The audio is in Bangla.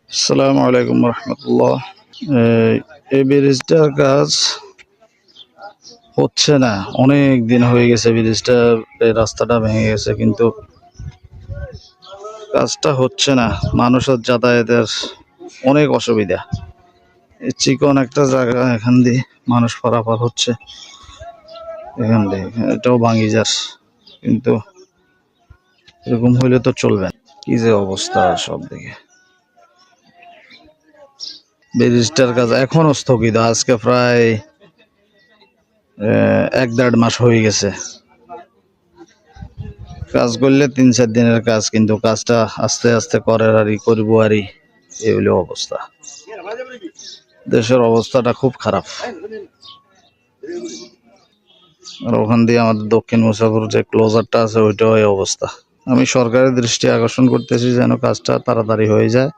আসসালামু আলাইকুম রহমতুল্লাহ। এই ব্রিজটার কাজ হচ্ছে না, অনেক দিন হয়ে গেছে। ব্রিজটার এই রাস্তাটা ভেঙে গেছে, কিন্তু কাজটা হচ্ছে না। মানুষের যাতায়াতের অনেক অসুবিধা। এই চিকন একটা জায়গা, এখান দিয়ে মানুষ পারাপার হচ্ছে, এখান দিয়ে এটাও ভাঙি যাস, কিন্তু এরকম হইলে তো চলবে না। কি যে অবস্থা সব দিকে। ব্রিজটার কাজ এখনো স্থগিত, আজকে প্রায় 1-1.5 মাস হয়ে গেছে। কাজ করলে 3-4 দিনের কাজ, কিন্তু কাজটা আস্তে আস্তে করার আরই করবো আরই, এই হলো অবস্থা। দেশের অবস্থাটা খুব খারাপ। আর ওখান দিয়ে আমাদের দক্ষিণ মুসাফর যে ক্লোজারটা আছে, ওইটাও এই অবস্থা। আমি সরকারের দৃষ্টি আকর্ষণ করতেছি যেন কাজটা তাড়াতাড়ি হয়ে যায়,